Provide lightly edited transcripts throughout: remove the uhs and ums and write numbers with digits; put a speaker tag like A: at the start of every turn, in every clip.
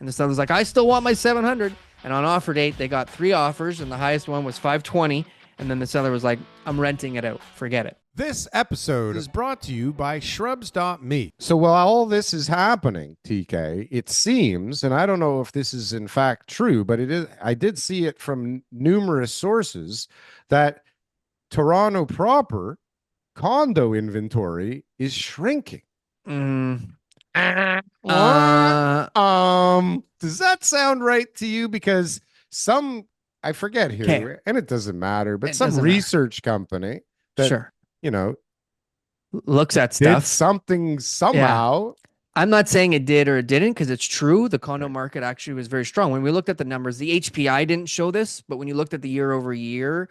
A: And the seller's like, I still want my 700. And on offer date, they got 3 offers, and the highest one was 520. And then the seller was like, I'm renting it out. Forget it.
B: This episode is brought to you by Shrubs.me.
C: So while all this is happening, TK, it seems, and I don't know if this is in fact true, but it is. I did see it from numerous sources that Toronto proper condo inventory is shrinking.
A: Mm.
C: Does that sound right to you? Because I forget here,
A: Okay.
C: and it doesn't matter, but
A: It
C: some
A: doesn't
C: research company that,
A: Sure.
C: did
A: Looks at stuff.
C: something somehow.
A: I'm not saying it did or it didn't, because it's true. The condo market actually was very strong. When we looked at the numbers, the HPI didn't show this, but when you looked at the year over year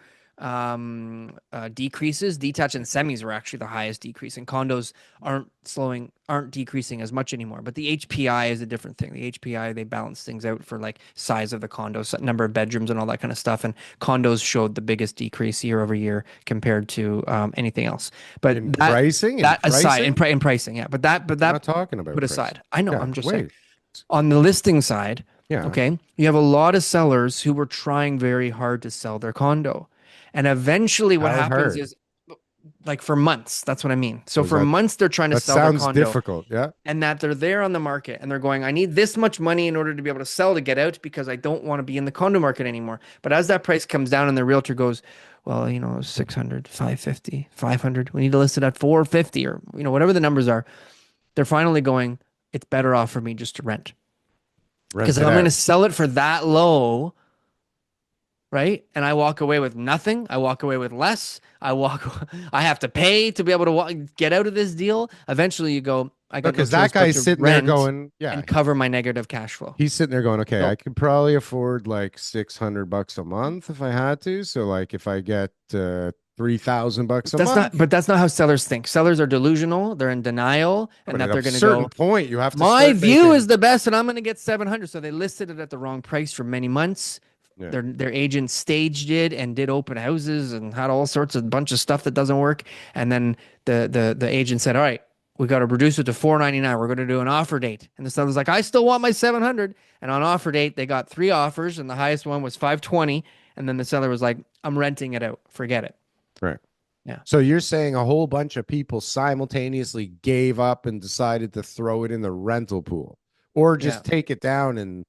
A: decreases, detached and semis were actually the highest decrease, and condos aren't decreasing as much anymore. But the HPI is a different thing. The HPI, they balance things out for like size of the condos, number of bedrooms, and all that kind of stuff. And condos showed the biggest decrease year over year compared to anything else. But
C: In pricing?
A: that aside, in pricing, yeah. But that
C: I'm not talking about
A: put
C: pricing.
A: aside. I know.
C: Yeah,
A: I'm just
C: wait.
A: saying. On the listing side,
C: Yeah.
A: okay, you have a lot of sellers who were trying very hard to sell their condo. And eventually what
C: How
A: happens
C: hard?
A: is, like, for months, that's what I mean. So
C: Was
A: for
C: that-
A: months, they're trying to
C: That
A: sell their
C: sounds
A: condo.
C: difficult. Yeah.
A: And that they're there on the market and they're going, I need this much money in order to be able to sell to get out, because I don't want to be in the condo market anymore. But as that price comes down and the realtor goes, well, 600, 550, 500, we need to list it at 450, or, whatever the numbers are, they're finally going, it's better off for me just to rent. Because if I'm going to sell it for that low, right, and I walk away with nothing, I walk away with less, I have to pay to be able to get out of this deal. Eventually you go, I got no
C: Because
A: choice
C: that
A: but
C: guy's
A: to
C: sitting there
A: rent
C: going, yeah,
A: and cover my negative cash flow.
C: he's sitting there going, okay,
A: So-
C: I could probably afford like $600 a month if I had to. So like if I get $3,000 a month,
A: That's not how sellers think. Sellers are delusional. They're in denial, and
C: but
A: that
C: at
A: they're
C: a
A: going to
C: certain
A: go,
C: point, you have to.
A: my
C: start
A: view
C: thinking,
A: is the best, and I'm going to get 700. So they listed it at the wrong price for many months.
C: Yeah.
A: Their agent staged it and did open houses and had all sorts of bunch of stuff that doesn't work. And then the agent said, all right, we got to reduce it to $499. We're going to do an offer date. And the seller's like, I still want my 700. And on offer date, they got 3 offers, and the highest one was 520. And then the seller was like, I'm renting it out. Forget it.
C: Right.
A: Yeah.
C: So you're saying a whole bunch of people simultaneously gave up and decided to throw it in the rental pool, or just take it down and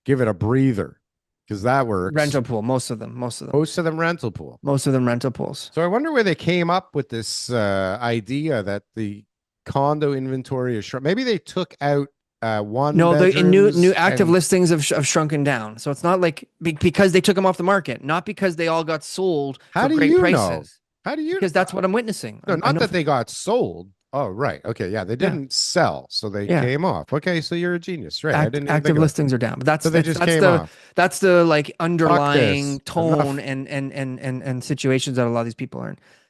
C: give it a breather, because that works.
A: Rental pool, most of them.
C: Most of them rental pool.
A: Most of them rental pools.
C: So I wonder where they came up with this idea that the condo inventory is shrunk. Maybe they took out one.
A: No, the new
C: bedrooms
A: active
C: and-
A: listings have shrunken down. So it's not like because they took them off the market, not because they all got sold
C: How
A: for
C: do
A: great
C: you
A: prices.
C: know? How do you?
A: Because that's what I'm witnessing.
C: No,
A: I
C: not
A: know-
C: that they got sold. Oh, right. Okay. Yeah. They didn't sell. So they
A: Yeah.
C: came off. Okay. So you're a genius. Right. I didn't even
A: active
C: think of that.
A: listings are down. But that's
C: So they just came off.
A: that's the like underlying
C: Enough.
A: tone and situations that a lot of these people are in.